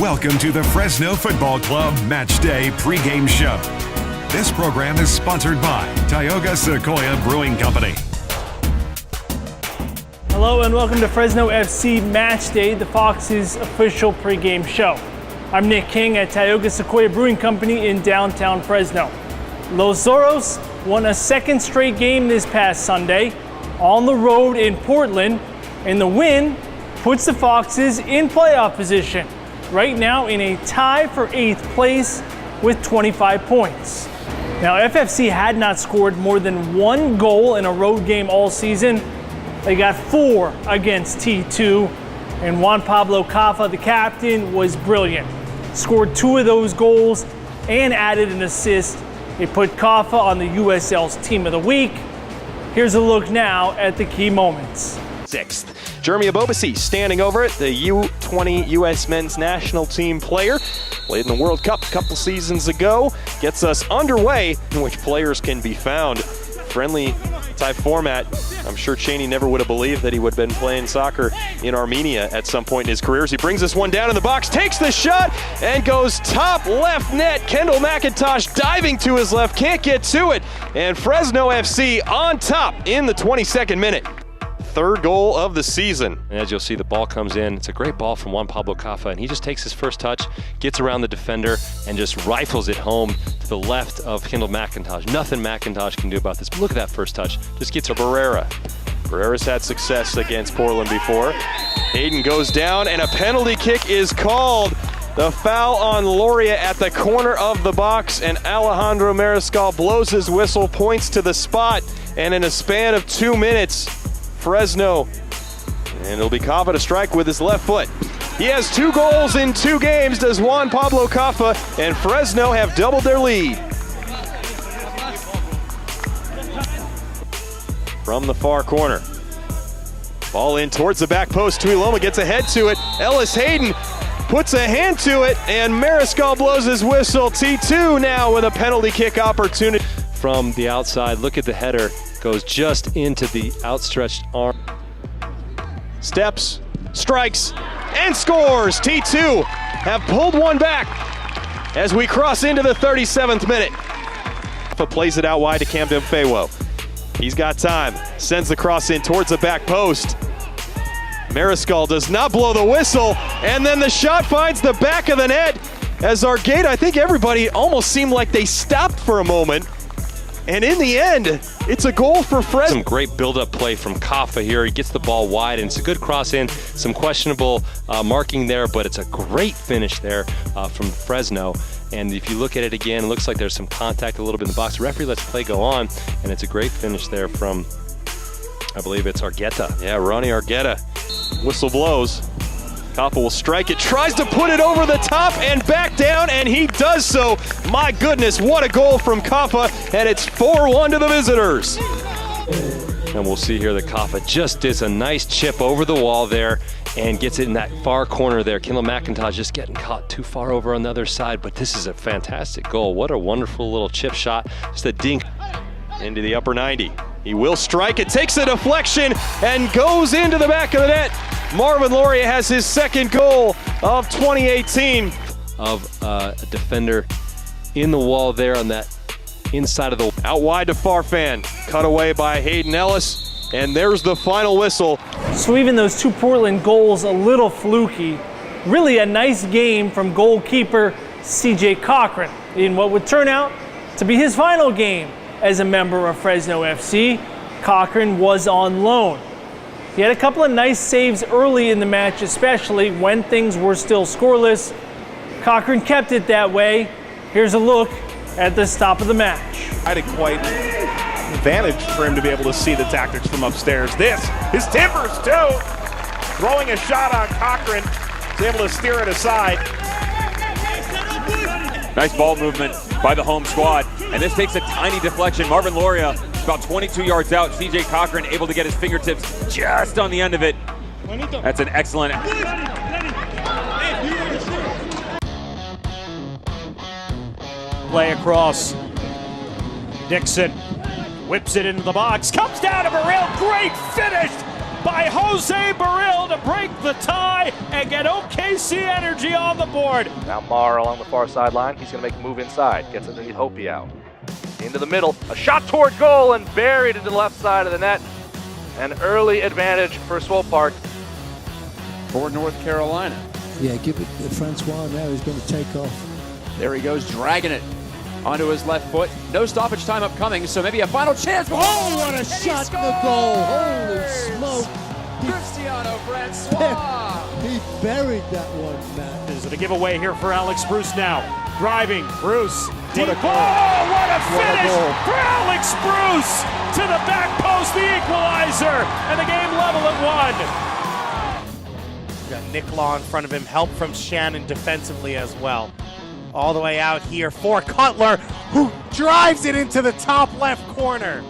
Welcome to the Fresno Football Club Match Day pregame show. This program is sponsored by Tioga Sequoia Brewing Company. Hello and welcome to Fresno FC Match Day, the Fox's official pregame show. I'm Nick King at Tioga Sequoia Brewing Company in downtown Fresno. Los Zorros won a second straight game this past Sunday on the road in Portland, and the win puts the Foxes in playoff position, right now in a tie for 8th place with 25 points. Now, FFC had not scored more than one goal in a road game all season. They got 4 against T2, and Juan Pablo Caffa, the captain, was brilliant. Scored 2 of those goals and added an assist. It put Caffa on the USL's Team of the Week. Here's a look now at the key moments. 6th. Jeremy Abobasi standing over it, the U20 U.S. men's national team player. Played in the World Cup a couple seasons ago. Gets us underway in which players can be found. Friendly type format. I'm sure Cheney never would have believed that he would have been playing soccer in Armenia at some point in his career. As he brings this one down in the box, takes the shot, and goes top left net. Kendall McIntosh diving to his left, can't get to it. And Fresno FC on top in the 22nd minute. Third goal of the season. And as you'll see, the ball comes in. It's a great ball from Juan Pablo Caffa, and he just takes his first touch, gets around the defender, and just rifles it home to the left of Kendall McIntosh. Nothing McIntosh can do about this. But look at that first touch. Just gets to Barrera. Barrera's had success against Portland before. Hayden goes down, and a penalty kick is called. The foul on Loria at the corner of the box, and Alejandro Mariscal blows his whistle, points to the spot, and in a span of 2 minutes, Fresno, and it'll be Caffa to strike with his left foot. He has 2 goals in 2 games, does Juan Pablo Caffa, and Fresno have doubled their lead. From the far corner. Ball in towards the back post. Tuiloma gets ahead to it. Ellis Hayden puts a hand to it, and Mariscal blows his whistle. T2 now with a penalty kick opportunity. From the outside, look at the header. Goes just into the outstretched arm. Steps, strikes, and scores. T2 have pulled one back as we cross into the 37th minute. Plays it out wide to Camden Fayewo. He's got time, sends the cross in towards the back post. Mariscal does not blow the whistle, and then the shot finds the back of the net as Argate, I think everybody almost seemed like they stopped for a moment. And in the end, it's a goal for Fresno. Some great build-up play from Caffa here. He gets the ball wide, and it's a good cross in. Some questionable marking there, but it's a great finish there from Fresno. And if you look at it again, it looks like there's some contact a little bit in the box. The referee lets play go on, and it's a great finish there from, I believe it's Argueta. Yeah, Ronnie Argueta. Whistle blows. Caffa will strike it, tries to put it over the top and back down, and he does so. My goodness, what a goal from Caffa, and it's 4-1 to the visitors. And we'll see here that Caffa just does a nice chip over the wall there and gets it in that far corner there. Kendall McIntosh just getting caught too far over on the other side, but this is a fantastic goal. What a wonderful little chip shot. Just a dink into the upper 90. He will strike it, takes a deflection, and goes into the back of the net. Marvin Loria has his second goal of 2018. Of a defender in the wall there on that inside of the... Out wide to Farfan, cut away by Hayden Ellis, and there's the final whistle. So even those 2 Portland goals a little fluky, really a nice game from goalkeeper CJ Cochran in what would turn out to be his final game as a member of Fresno FC. Cochran was on loan. He had a couple of nice saves early in the match, especially when things were still scoreless. Cochran kept it that way. Here's a look at the stop of the match. I had quite an advantage for him to be able to see the tactics from upstairs. His timbers too. Throwing a shot on Cochran. He's able to steer it aside. Nice ball movement by the home squad. And this takes a tiny deflection. Marvin Loria about 22 yards out. CJ Cochran able to get his fingertips just on the end of it. That's an excellent... Play across. Dixon whips it into the box. Comes down to Burrell. Great finish by Jose Barril to break the tie and get OKC Energy on the board. Now Marr along the far sideline. He's going to make a move inside. Gets underneath Hopi out. Into the middle. A shot toward goal and buried into the left side of the net. An early advantage for Swope Park. For North Carolina. Yeah, give it to Francois now. He's going to take off. There he goes, dragging it onto his left foot. No stoppage time upcoming, so maybe a final chance. Oh, what a shot in the goal. Holy smoke. Cristiano Francois. He buried that one, man. Is it a giveaway here for Alex Bruce now? Driving, Bruce. Deep What a ball, goal. what a What a finish goal. for Alex Bruce. To the back post, the equalizer. And the game level at 1. Got Nick Law in front of him, help from Shannon defensively as well. All the way out here for Cutler, who drives it into the top left corner.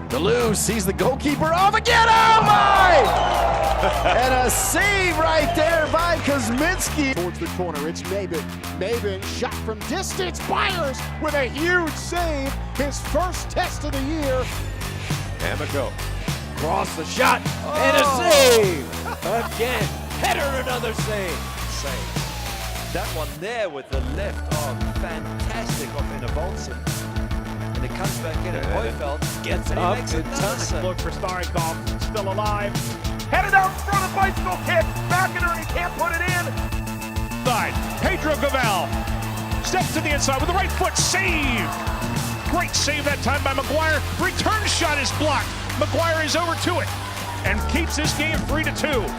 DeLuz sees the goalkeeper off again. Oh my! And a save right there by Kuzminski. Towards the corner, it's Mabin. Mabin shot from distance. Byers with a huge save. His first test of the year. Amico. Cross the shot and a save. Again. Header, another save. That one there with the left arm, fantastic off Innovolson. And it comes back in and Hoyfeld gets it, up he makes and another save. Look for Starikov, still alive. Headed out in front of bicycle kick. Falconer, and he can't put it in. Side, Pedro Gavel steps to the inside with the right foot, save. Great save that time by McGuire. Return shot is blocked. McGuire is over to it and keeps this game 3-2.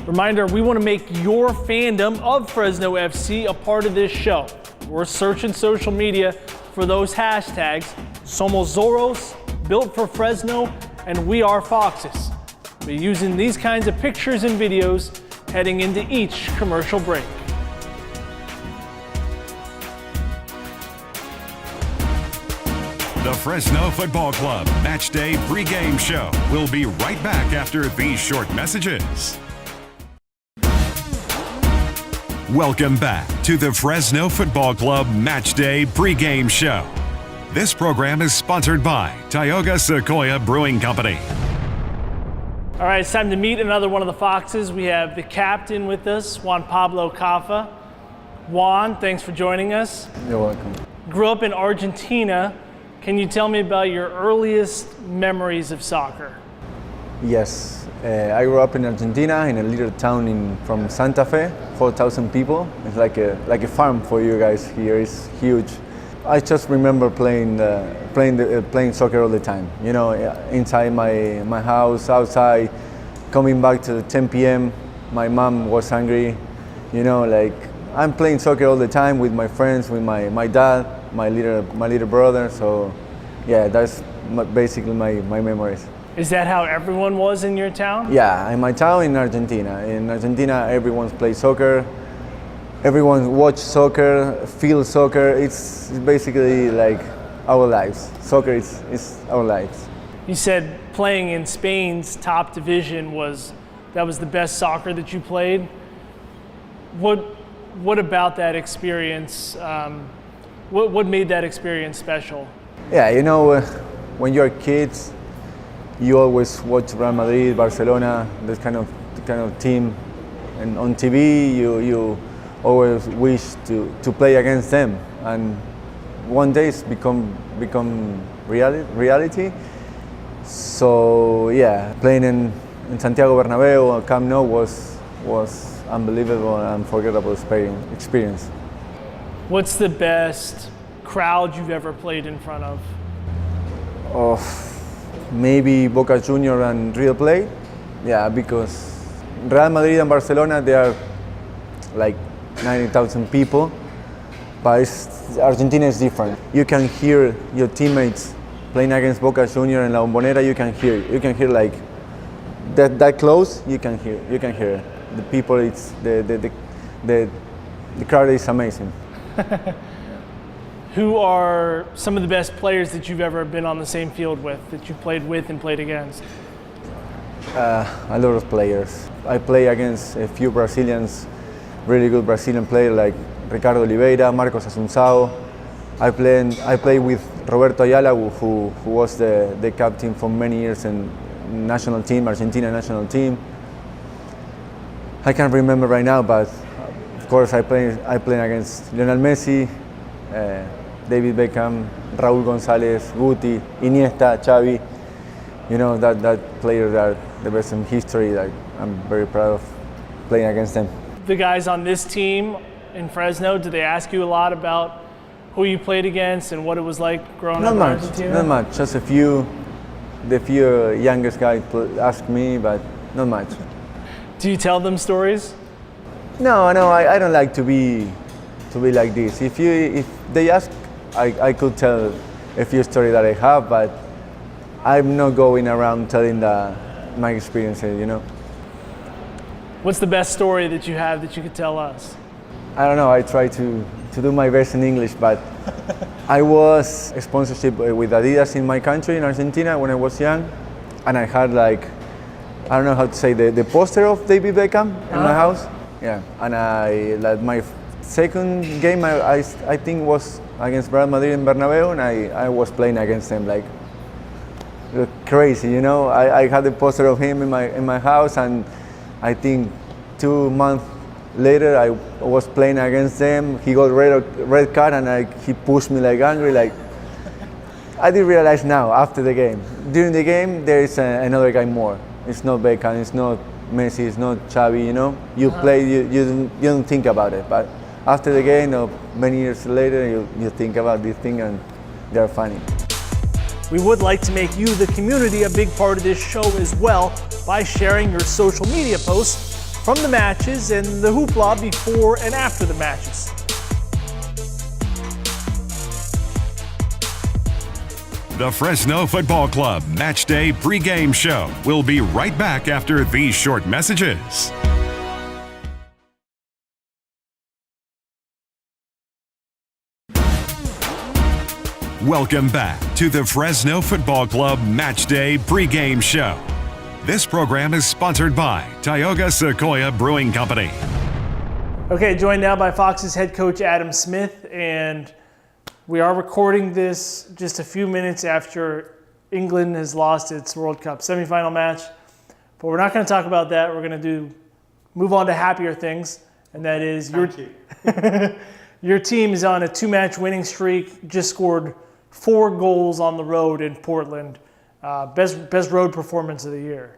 Reminder, we want to make your fandom of Fresno FC a part of this show. We're searching social media for those hashtags, Somos Zorros, Built for Fresno, and We Are Foxes. We're using these kinds of pictures and videos heading into each commercial break. The Fresno Football Club Match Day pregame show will be right back after these short messages. Welcome back to the Fresno Football Club Match Day pregame show. This program is sponsored by Tioga Sequoia Brewing Company. All right, it's time to meet another one of the Foxes. We have the captain with us, Juan Pablo Cafa. Juan, thanks for joining us. You're welcome. Grew up in Argentina. Can you tell me about your earliest memories of soccer? Yes, I grew up in Argentina in a little town from Santa Fe, 4,000 people. It's like a farm for you guys here. It's huge. I just remember playing soccer all the time. You know, inside my house, outside, coming back to 10 p.m. My mom was hungry. You know, like I'm playing soccer all the time with my friends, with my dad, my little brother. So, yeah, that's basically my memories. Is that how everyone was in your town? Yeah, in my town in Argentina. In Argentina, everyone plays soccer. Everyone watches soccer, feels soccer. It's basically like our lives. Soccer is our lives. You said playing in Spain's top division was the best soccer that you played. What about that experience? What made that experience special? Yeah, you know, when you're kids, you always watch Real Madrid, Barcelona, this kind of team, and on TV you always wish to play against them. And one day it's become reality. So yeah, playing in Santiago Bernabeu, Camp Nou was was unbelievable and unforgettable experience. What's the best crowd you've ever played in front of? Maybe Boca Junior and River Plate. Yeah, because Real Madrid and Barcelona, they are like 90,000 people, but Argentina is different. You can hear your teammates playing against Boca Junior and La Bombonera. You can hear like that close. You can hear the people. It's the crowd is amazing. Who are some of the best players that you've ever been on the same field with, that you've played with and played against? A lot of players. I play against a few Brazilians, really good Brazilian players like Ricardo Oliveira, Marcos Assunção. I play with Roberto Ayala, who was the captain for many years in national team, Argentina national team. I can't remember right now, but of course I play against Lionel Messi, David Beckham, Raúl González, Guti, Iniesta, Xavi. You know, that players are the best in history. Like, I'm very proud of playing against them. The guys on this team in Fresno, do they ask you a lot about who you played against and what it was like growing up in Argentina? Not much. Just the few youngest guys ask me, but not much. Do you tell them stories? No, I don't like to be like this. If they ask, I could tell a few stories that I have, but I'm not going around telling my experiences, you know. What's the best story that you have that you could tell us? I don't know, I try to do my best in English, but I was a sponsorship with Adidas in my country, in Argentina, when I was young, and I had like, I don't know how to say, the poster of David Beckham in my house. Yeah, and my second game I think was against Real Madrid in Bernabeu, and I was playing against them like crazy, you know. I had the poster of him in my house, and I think 2 months later I was playing against them. He got red card, and he pushed me like angry. Like, I didn't realize now after the game. During the game there is another guy more. It's not Beckham, it's not Messi, it's not Xavi, you know. You play, you don't think about it, but after the game, many years later, you think about this thing, and they're funny. We would like to make you, the community, a big part of this show as well by sharing your social media posts from the matches and the hoopla before and after the matches. The Fresno Football Club Match Day pregame show will be right back after these short messages. Welcome back to the Fresno Football Club Match Day pregame show. This program is sponsored by Tioga Sequoia Brewing Company. Okay, joined now by Fox's head coach Adam Smith, and we are recording this just a few minutes after England has lost its World Cup semifinal match. But we're not going to talk about that. We're going to move on to happier things, and that is your team is on a 2-match winning streak, just scored 4 goals on the road in Portland. Best road performance of the year.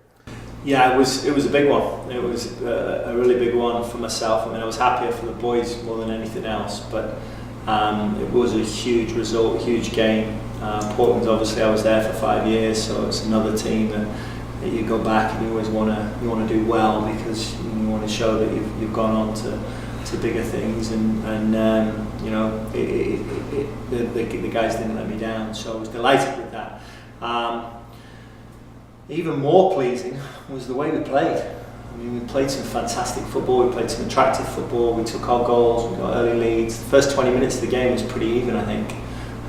Yeah, it was a big one. It was a really big one for myself. I mean, I was happier for the boys more than anything else, but it was a huge result, huge game. Portland, obviously, I was there for 5 years, so it's another team that you go back and you always want to do well, because you want to show that you've gone on to bigger things, and you know, the guys didn't let me down, so I was delighted with that. Even more pleasing was the way we played. I mean, we played some fantastic football, we played some attractive football, we took our goals, we got early leads. The first 20 minutes of the game was pretty even, I think.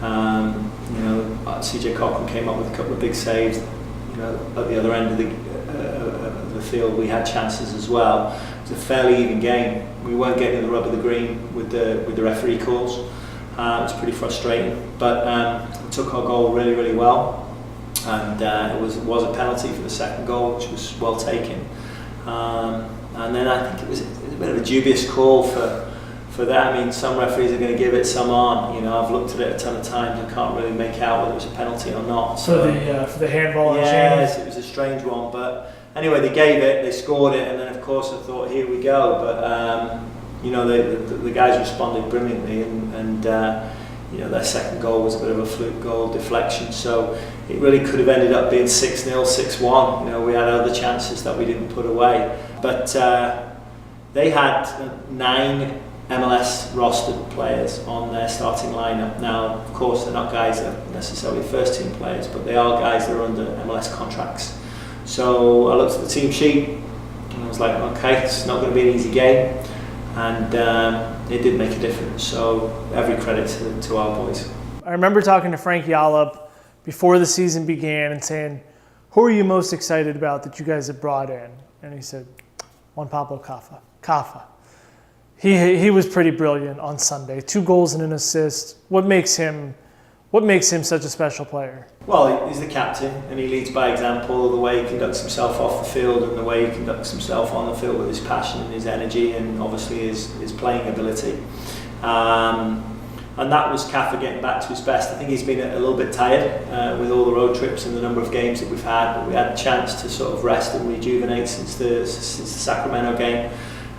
You know, CJ Cochran came up with a couple of big saves. You know, at the other end of the field, we had chances as well. It was a fairly even game. We weren't getting the rub of the green with the referee calls. It was pretty frustrating, but we took our goal really, really well, and it was a penalty for the second goal, which was well taken. And then I think it was a bit of a dubious call for that. I mean, some referees are going to give it, some aren't. You know, I've looked at it a ton of times. I can't really make out whether it was a penalty or not. So for the handball. Yes, it was a strange one, but anyway, they gave it, they scored it, and then of course I thought, here we go. But you know, the guys responded brilliantly, and you know, their second goal was a bit of a fluke goal, deflection. So it really could have ended up being 6-0, 6-1. You know, we had other chances that we didn't put away. But they had 9 MLS rostered players on their starting lineup. Now, of course, they're not guys that are necessarily first team players, but they are guys that are under MLS contracts. So I looked at the team sheet and I was like, okay, it's not going to be an easy game. And it did make a difference. So every credit to our boys. I remember talking to Frank Yallop before the season began and saying, who are you most excited about that you guys have brought in? And he said, Juan Pablo Cafa. He was pretty brilliant on Sunday. 2 goals and an assist. What makes him such a special player? Well, he's the captain, and he leads by example. The way he conducts himself off the field, and the way he conducts himself on the field with his passion and his energy, and obviously his playing ability. And that was Cafa getting back to his best. I think he's been a little bit tired with all the road trips and the number of games that we've had. But we had a chance to sort of rest and rejuvenate since the Sacramento game.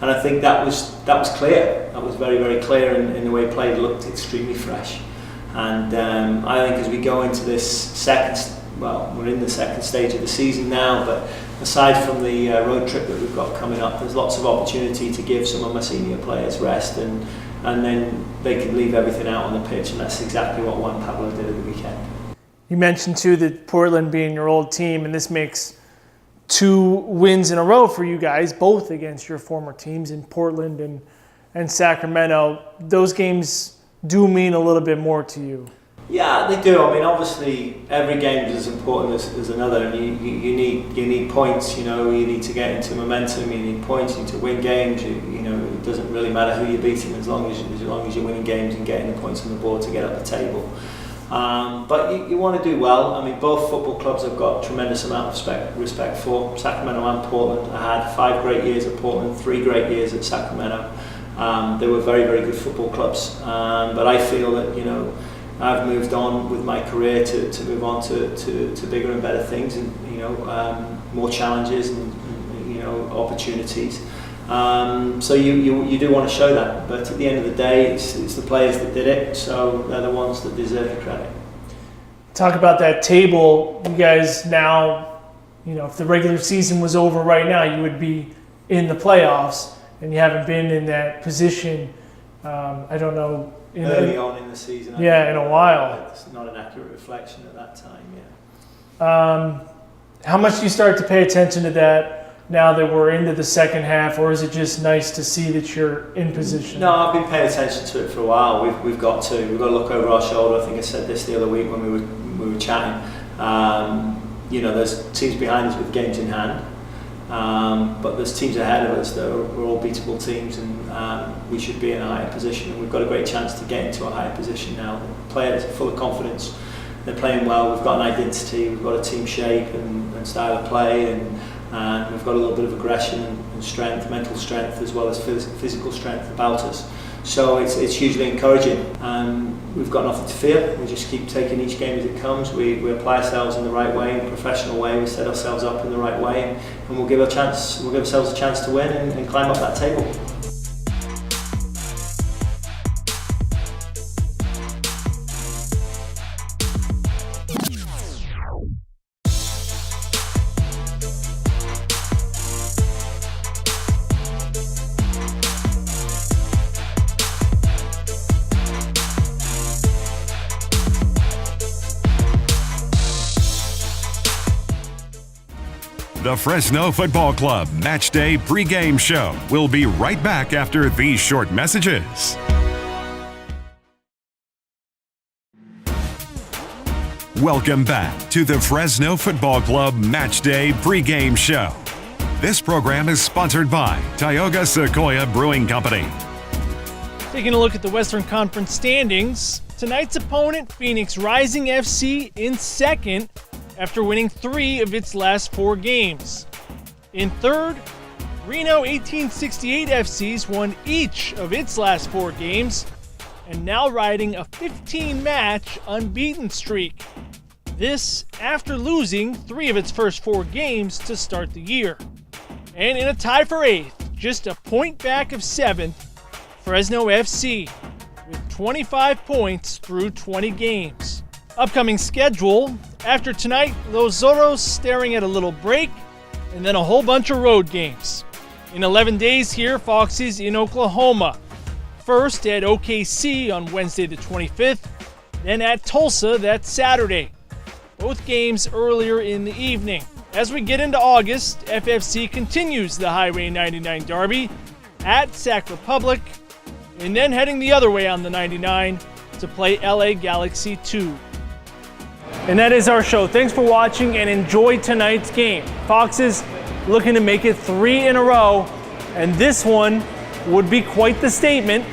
And I think that was clear. That was very, very clear in the way he played. Looked extremely fresh. And I think as we go into this we're in the second stage of the season now, but aside from the road trip that we've got coming up, there's lots of opportunity to give some of my senior players rest, and then they can leave everything out on the pitch, and that's exactly what Juan Pablo did at the weekend. You mentioned too that Portland being your old team, and this makes 2 wins in a row for you guys, both against your former teams in Portland and Sacramento. Those games do mean a little bit more to you. Yeah, they do. I mean, obviously, every game is as important as another, and you need points. You know, you need to get into momentum. You need points. You need to win games. You know, it doesn't really matter who you're beating as long as you're winning games and getting the points on the board to get up the table. But you want to do well. I mean, both football clubs have got a tremendous amount of respect for. Sacramento and Portland. I had 5 great years at Portland, 3 great years at Sacramento. They were very, very good football clubs. But I feel that, you know, I've moved on with my career to move on to bigger and better things, and, you know, more challenges and you know, opportunities. So you do want to show that, but at the end of the day, it's the players that did it, so they're the ones that deserve the credit. Talk about that table. You guys now, you know, if the regular season was over right now, you would be in the playoffs, and you haven't been in that position. I don't know. Early on in the season. In a while. It's not an accurate reflection at that time, yeah. How much do you start to pay attention to that now that we're into the second half, or is it just nice to see that you're in position? No, I've been paying attention to it for a while. We've got to look over our shoulder. I think I said this the other week when we were chatting. You know, there's teams behind us with games in hand. But there's teams ahead of us that are all beatable teams, and we should be in a higher position, and we've got a great chance to get into a higher position now. The players are full of confidence, they're playing well, we've got an identity, we've got a team shape and style of play, and we've got a little bit of aggression and strength, mental strength as well as physical strength about us. So it's hugely encouraging. We've got nothing to fear. We just keep taking each game as it comes. We apply ourselves in the right way, in a professional way. We set ourselves up in the right way, and we'll give ourselves a chance to win and climb up that table. The Fresno Football Club Matchday pregame show will be right back after these short messages. Welcome back to the Fresno Football Club Matchday pregame show. This program is sponsored by Tioga Sequoia Brewing Company. Taking a look at the Western Conference standings, tonight's opponent, Phoenix Rising FC, in second after winning 3 of its last 4 games. In third, Reno 1868 FC's won each of its last 4 games and now riding a 15-match unbeaten streak. This after losing 3 of its first 4 games to start the year. And in a tie for 8th, just a point back of 7th, Fresno FC with 25 points through 20 games. Upcoming schedule, after tonight, Los Zorros staring at a little break and then a whole bunch of road games. In 11 days here, Foxes in Oklahoma. First at OKC on Wednesday the 25th, then at Tulsa that Saturday. Both games earlier in the evening. As we get into August, FFC continues the Highway 99 Derby at Sac Republic, and then heading the other way on the 99 to play LA Galaxy 2. And that is our show. Thanks for watching and enjoy tonight's game. Foxes looking to make it 3 in a row, and this one would be quite the statement,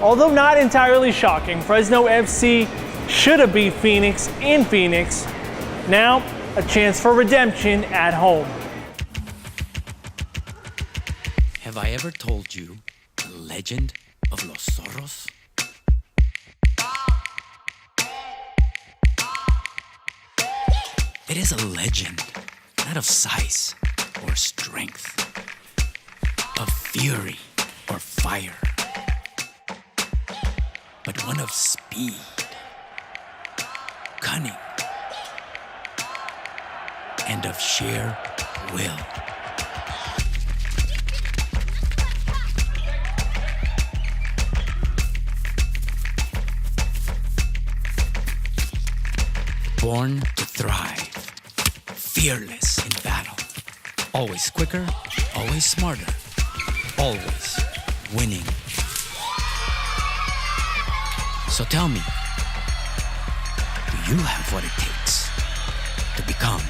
although not entirely shocking. Fresno FC should have beat Phoenix in Phoenix. Now, a chance for redemption at home. Have I ever told you the legend of Los Zorros? It is a legend, not of size or strength, of fury or fire, but one of speed, cunning, and of sheer will. Born to thrive, fearless in battle, always quicker, always smarter, always winning. So tell me, do you have what it takes to become